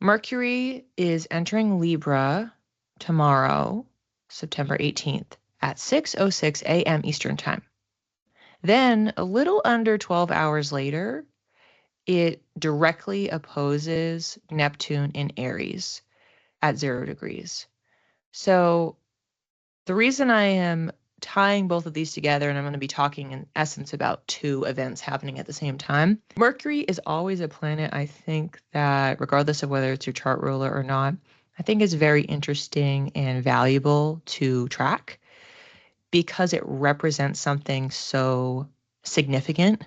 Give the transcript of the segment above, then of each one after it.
Mercury is entering Libra tomorrow, September 18th at 6:06 a.m. Eastern Time. Then, a little under 12 hours later, it directly opposes Neptune in Aries at 0 degrees. So the reason I am tying both of these together, and I'm going to be talking in essence about two events happening at the same time. Mercury is always a planet, I think, that regardless of whether it's your chart ruler or not, I think is very interesting and valuable to track because it represents something so significant,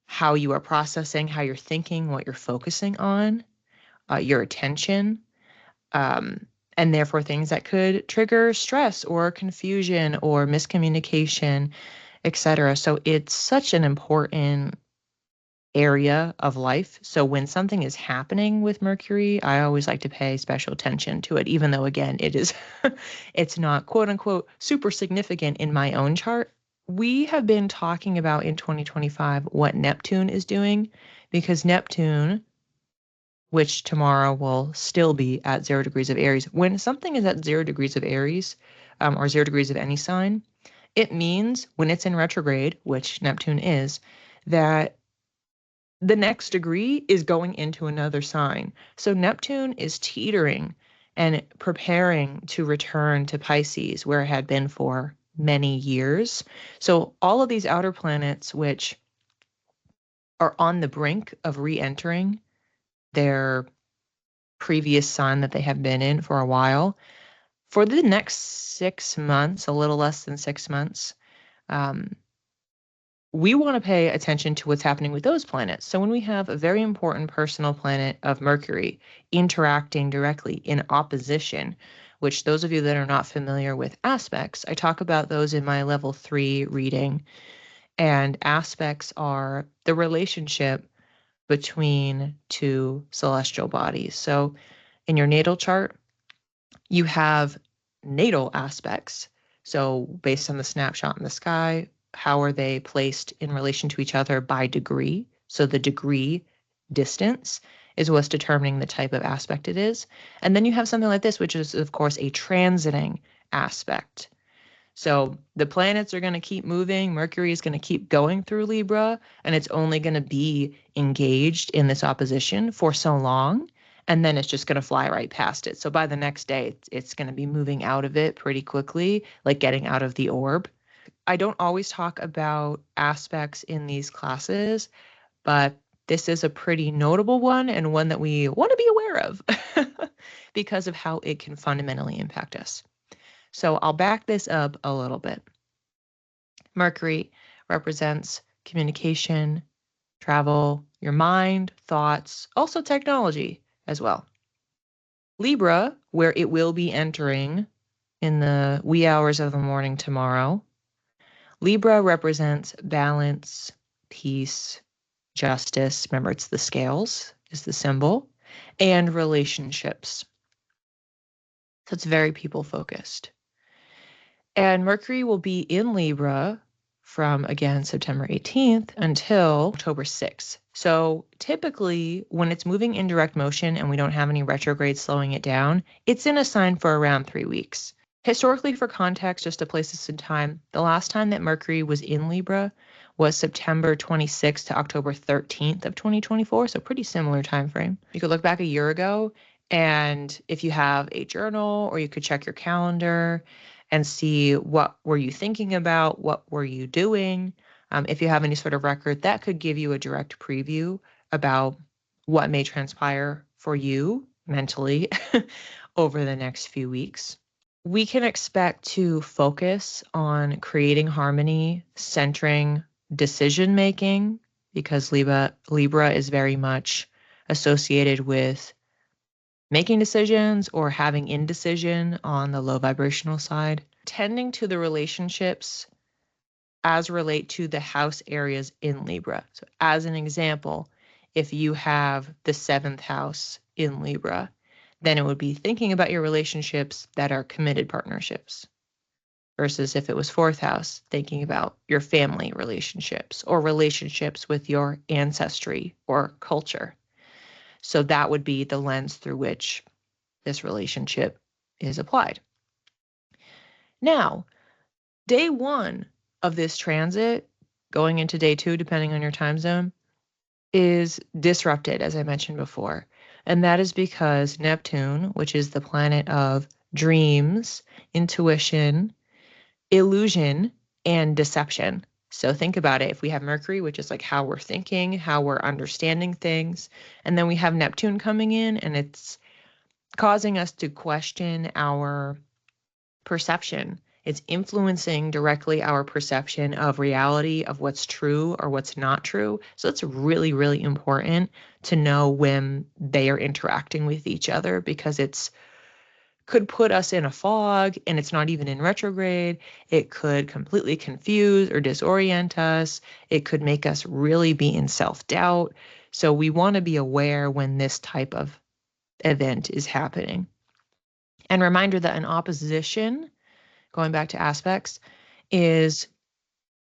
how you are processing, how you're thinking, what you're focusing on, your attention. And therefore things that could trigger stress or confusion or miscommunication, etc. So it's such an important area of life. So when something is happening with Mercury, I always like to pay special attention to it, even though, again, it is, it's not quote unquote super significant in my own chart. We have been talking about in 2025 what Neptune is doing, because Neptune, which tomorrow will still be at 0 degrees of Aries. When something is at 0 degrees of Aries, or 0 degrees of any sign, it means when it's in retrograde, which Neptune is, that the next degree is going into another sign. So Neptune is teetering and preparing to return to Pisces, where it had been for many years. So all of these outer planets, which are on the brink of re-entering their previous sign that they have been in for a while, for the next 6 months, a little less than 6 months, we want to pay attention to what's happening with those planets. So when we have a very important personal planet of Mercury interacting directly in opposition, which those of you that are not familiar with aspects, I talk about those in my level 3 reading. And aspects are the relationship between two celestial bodies. So in your natal chart, you have natal aspects. So based on the snapshot in the sky, how are they placed in relation to each other by degree? So the degree distance is what's determining the type of aspect it is. And then you have something like this, which is, of course, a transiting aspect. So the planets are going to keep moving. Mercury is going to keep going through Libra, and it's only going to be engaged in this opposition for so long, and then it's just going to fly right past it. So by the next day, it's going to be moving out of it pretty quickly, like getting out of the orb. I don't always talk about aspects in these classes, but this is a pretty notable one and one that we want to be aware of because of how it can fundamentally impact us. So I'll back this up a little bit. Mercury represents communication, travel, your mind, thoughts, also technology as well. Libra, where it will be entering in the wee hours of the morning tomorrow, Libra represents balance, peace, justice. Remember, it's the scales is the symbol, and relationships. So it's very people focused. And Mercury will be in Libra from, again, September 18th until October 6th. So typically, when it's moving in direct motion and we don't have any retrograde slowing it down, it's in a sign for around 3 weeks. Historically, for context, just to place this in time, the last time that Mercury was in Libra was September 26th to October 13th of 2024, so pretty similar time frame. You could look back a year ago, and if you have a journal, or you could check your calendar and see what were you thinking about, what were you doing. If you have any sort of record, that could give you a direct preview about what may transpire for you mentally over the next few weeks. We can expect to focus on creating harmony, centering decision-making, because Libra is very much associated with making decisions or having indecision on the low vibrational side, tending to the relationships as relate to the house areas in Libra. So as an example, if you have the 7th house in Libra, then it would be thinking about your relationships that are committed partnerships, versus if it was 4th house, thinking about your family relationships or relationships with your ancestry or culture. So that would be the lens through which this relationship is applied. Now, day 1 of this transit, going into day 2, depending on your time zone, is disrupted, as I mentioned before. And that is because Neptune, which is the planet of dreams, intuition, illusion, and deception. So think about it. If we have Mercury, which is like how we're thinking, how we're understanding things, and then we have Neptune coming in, and it's causing us to question our perception. It's influencing directly our perception of reality, of what's true or what's not true. So it's really, really important to know when they are interacting with each other, because it's could put us in a fog, and it's not even in retrograde. It could completely confuse or disorient us. It could make us really be in self-doubt. So we want to be aware when this type of event is happening. And reminder that an opposition, going back to aspects, is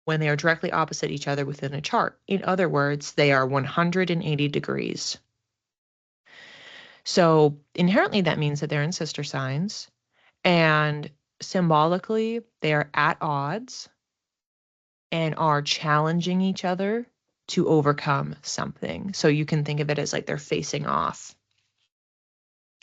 when they are directly opposite each other within a chart. In other words, they are 180 degrees. So inherently, that means that they're in sister signs, and symbolically, they are at odds and are challenging each other to overcome something. So you can think of it as like they're facing off.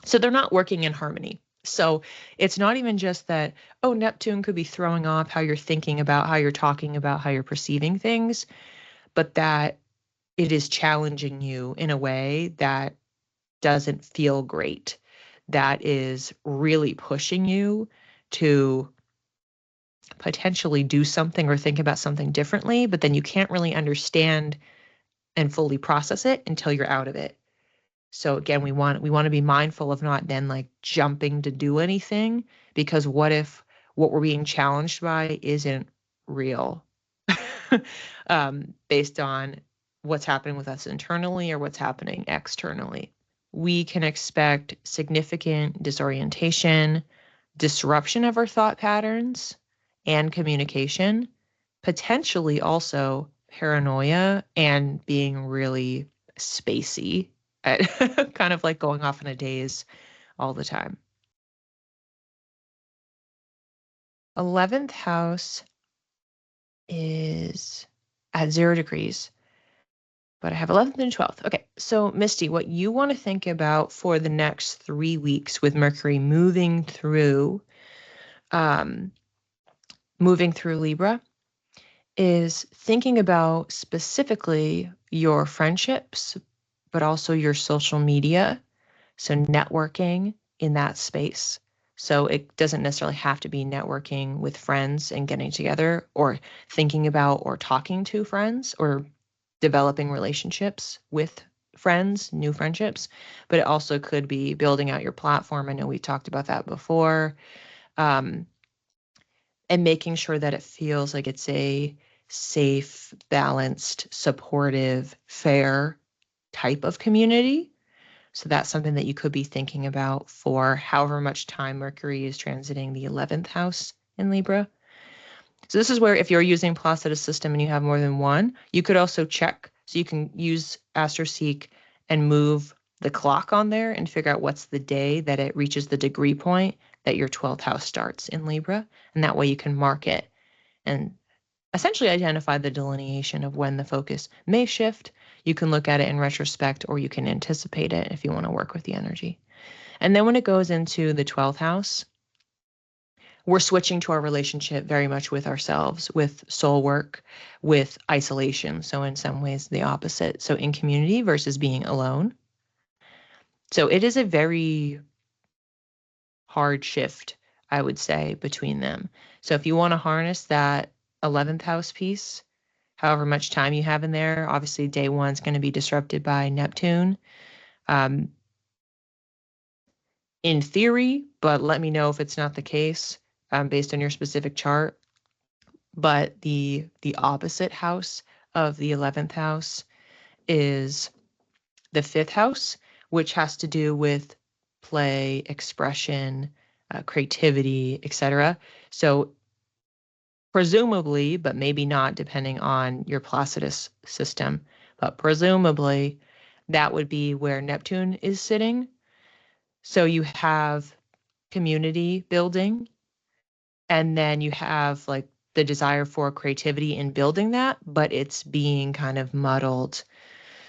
So they're not working in harmony. So it's not even just that, oh, Neptune could be throwing off how you're thinking about, how you're talking about, how you're perceiving things, but that it is challenging you in a way that doesn't feel great, that is really pushing you to potentially do something or think about something differently, but then you can't really understand and fully process it until you're out of it. So again, we want to be mindful of not then like jumping to do anything, because what if what we're being challenged by isn't real, based on what's happening with us internally or what's happening externally. We can expect significant disorientation, disruption of our thought patterns and communication, potentially also paranoia and being really spacey, kind of like going off in a daze all the time. 11th house is at 0 degrees, but I have 11th and 12th. Okay, so Misty, what you want to think about for the next 3 weeks with Mercury moving through Libra is thinking about specifically your friendships, but also your social media. So networking in that space. So it doesn't necessarily have to be networking with friends and getting together, or thinking about or talking to friends, or developing relationships with friends, new friendships, but it also could be building out your platform. I know we talked about that before. And making sure that it feels like it's a safe, balanced, supportive, fair type of community. So that's something that you could be thinking about for however much time Mercury is transiting the 11th house in Libra. So this is where if you're using Placidus system and you have more than one, you could also check. So you can use AstroSeek and move the clock on there and figure out what's the day that it reaches the degree point that your 12th house starts in Libra. And that way you can mark it and essentially identify the delineation of when the focus may shift. You can look at it in retrospect, or you can anticipate it if you want to work with the energy. And then when it goes into the 12th house, we're switching to our relationship very much with ourselves, with soul work, with isolation. So in some ways, the opposite. So in community versus being alone. So it is a very hard shift, I would say, between them. So if you want to harness that 11th house piece, however much time you have in there, obviously day 1 is going to be disrupted by Neptune. In theory, but let me know if it's not the case, based on your specific chart. But the opposite house of the 11th house is the 5th house, which has to do with play, expression, creativity, etc. So presumably, but maybe not depending on your Placidus system, but presumably that would be where Neptune is sitting. So you have community building, and then you have like the desire for creativity in building that, but it's being kind of muddled.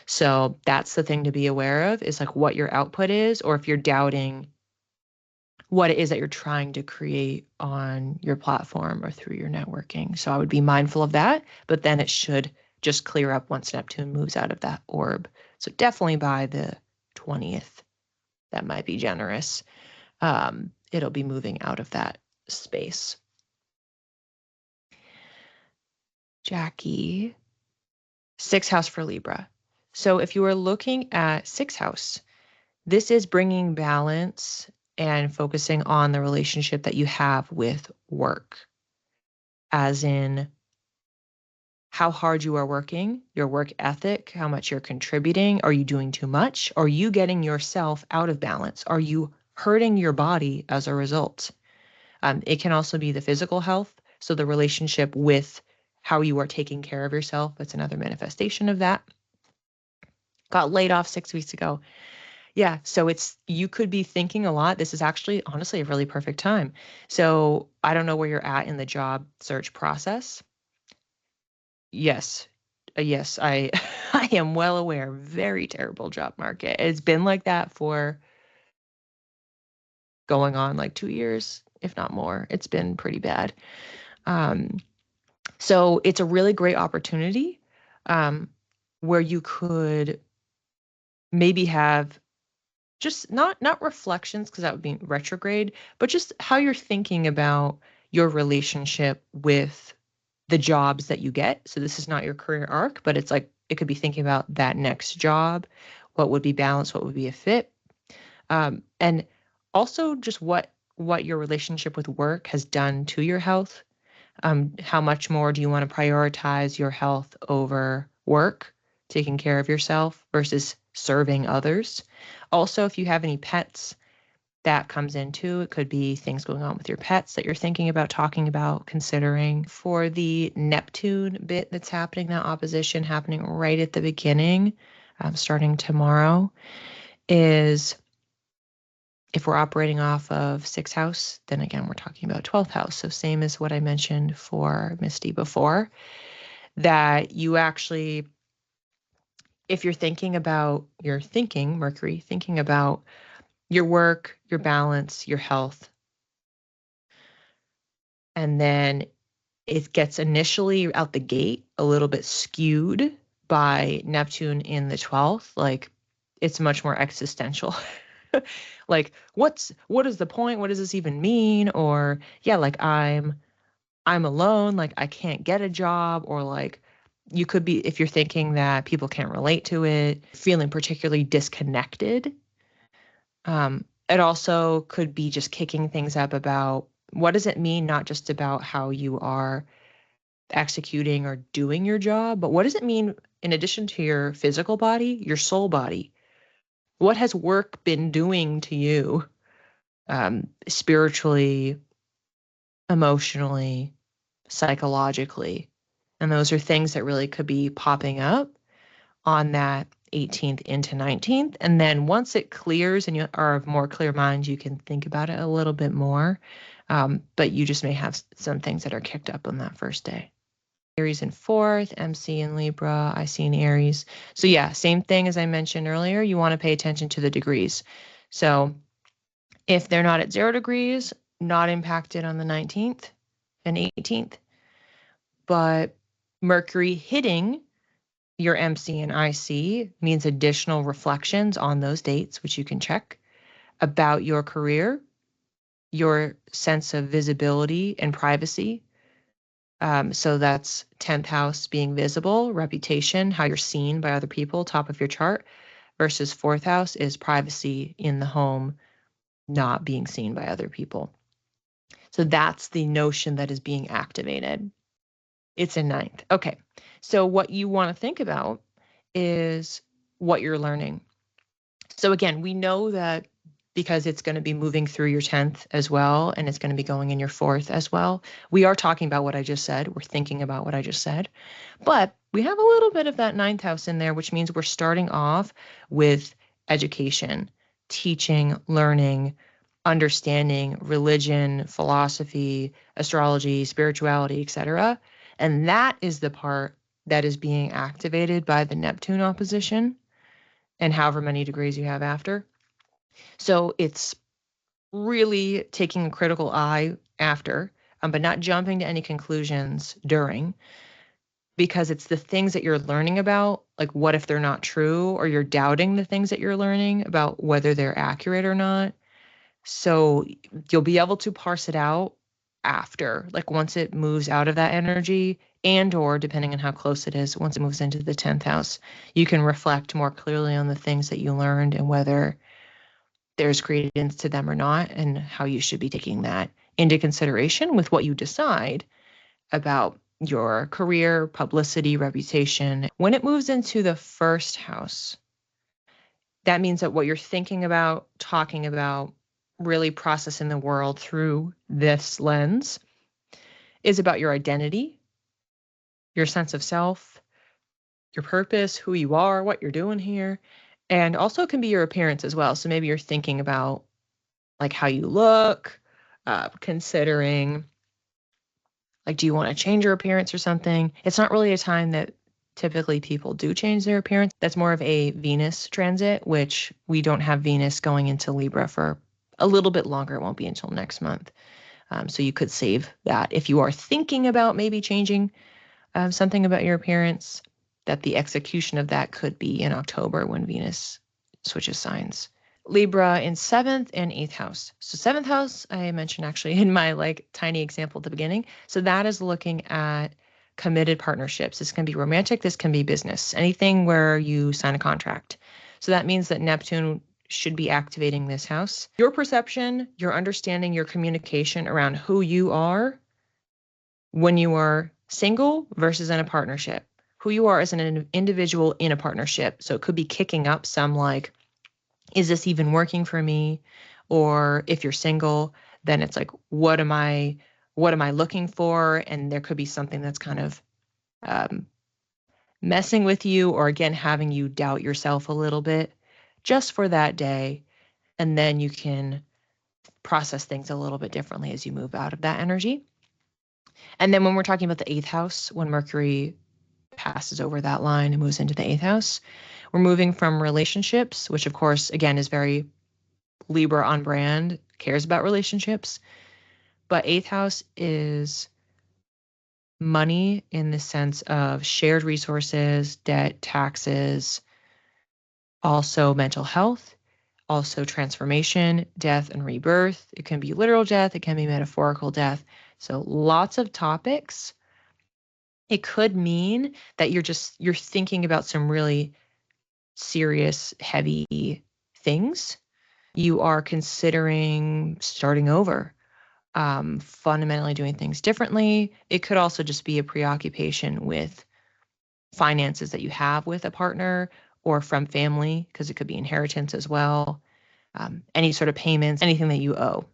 So that's the thing to be aware of, is like what your output is, or if you're doubting what it is that you're trying to create on your platform or through your networking. So I would be mindful of that, but then it should just clear up once Neptune moves out of that orb. So definitely by the 20th, that might be generous. It'll be moving out of that space. Jackie, 6th house for Libra. So if you are looking at 6th house, this is bringing balance and focusing on the relationship that you have with work, as in how hard you are working, your work ethic, how much you're contributing. Are you doing too much? Are you getting yourself out of balance? Are you hurting your body as a result? It can also be the physical health. So the relationship with how you are taking care of yourself, that's another manifestation of that. Got laid off 6 weeks ago. Yeah, so you could be thinking a lot. This is actually, honestly, a really perfect time. So I don't know where you're at in the job search process. Yes. Yes, I I am well aware. Very terrible job market. It's been like that for going on like 2 years, if not more. It's been pretty bad. So it's a really great opportunity where you could maybe have just not reflections, because that would be retrograde, but just how you're thinking about your relationship with the jobs that you get. So this is not your career arc, but it's like it could be thinking about that next job, what would be balanced, what would be a fit, and also just what your relationship with work has done to your health. How much more do you want to prioritize your health over work, taking care of yourself versus serving others? Also, if you have any pets, that comes into it. Could be things going on with your pets that you're thinking about, talking about, considering. For the Neptune bit that's happening, that opposition happening right at the beginning, starting tomorrow, is if we're operating off of 6th house, then again, we're talking about 12th house. So same as what I mentioned for Misty before, that you actually, if you're thinking about, Mercury, thinking about your work, your balance, your health, and then it gets initially out the gate a little bit skewed by Neptune in the 12th. Like, it's much more existential. Like, what is the point? What does this even mean? Or yeah, like I'm alone, like I can't get a job, or like you could be, if you're thinking that people can't relate to it, feeling particularly disconnected. It also could be just kicking things up about what does it mean, not just about how you are executing or doing your job, but what does it mean in addition to your physical body, your soul body? What has work been doing to you, spiritually, emotionally, psychologically? And those are things that really could be popping up on that 18th into 19th. And then once it clears and you are of more clear mind, you can think about it a little bit more. But you just may have some things that are kicked up on that first day. Aries in 4th, MC in Libra, IC in Aries. So yeah, same thing as I mentioned earlier. You want to pay attention to the degrees. So if they're not at 0 degrees, not impacted on the 19th and 18th. But Mercury hitting your MC and IC means additional reflections on those dates, which you can check, about your career, your sense of visibility and privacy. So that's 10th house being visible, reputation, how you're seen by other people, top of your chart, versus 4th house is privacy in the home, not being seen by other people. So that's the notion that is being activated. It's in 9th. Okay. So what you want to think about is what you're learning. So again, we know that because it's going to be moving through your 10th as well, and it's going to be going in your 4th as well. We are talking about what I just said. We're thinking about what I just said. But we have a little bit of that 9th house in there, which means we're starting off with education, teaching, learning, understanding, religion, philosophy, astrology, spirituality, etc. And that is the part that is being activated by the Neptune opposition and however many degrees you have after. So it's really taking a critical eye after, but not jumping to any conclusions during, because it's the things that you're learning about, like what if they're not true, or you're doubting the things that you're learning about whether they're accurate or not. So you'll be able to parse it out after, like once it moves out of that energy, and or depending on how close it is, once it moves into the 10th house, you can reflect more clearly on the things that you learned and whether there's credence to them or not, and how you should be taking that into consideration with what you decide about your career, publicity, reputation. When it moves into the 1st house, that means that what you're thinking about, talking about, really processing the world through this lens is about your identity, your sense of self, your purpose, who you are, what you're doing here, and also it can be your appearance as well. So maybe you're thinking about like how you look, considering like, do you want to change your appearance or something? It's not really a time that typically people do change their appearance. That's more of a Venus transit, which we don't have Venus going into Libra for a little bit longer. It won't be until next month. So you could save that. If you are thinking about maybe changing something about your appearance, that the execution of that could be in October when Venus switches signs. Libra in 7th and 8th house. So 7th house, I mentioned actually in my like tiny example at the beginning. So that is looking at committed partnerships. This can be romantic, this can be business, anything where you sign a contract. So that means that Neptune should be activating this house. Your perception, your understanding, your communication around who you are when you are single versus in a partnership. Who you are as an individual in a partnership. So it could be kicking up some like, is this even working for me? Or if you're single, then it's like, what am I looking for? And there could be something that's kind of messing with you, or again, having you doubt yourself a little bit just for that day. And then you can process things a little bit differently as you move out of that energy. And then when we're talking about the 8th house, when Mercury passes over that line and moves into the 8th house, we're moving from relationships, which of course, again, is very Libra on brand, cares about relationships. But 8th house is money in the sense of shared resources, debt, taxes, also mental health, also transformation, death, and rebirth. It can be literal death, it can be metaphorical death. So lots of topics. It could mean that you're thinking about some really serious, heavy things. You are considering starting over, fundamentally doing things differently. It could also just be a preoccupation with finances that you have with a partner or from family, because it could be inheritance as well. Any sort of payments, anything that you owe.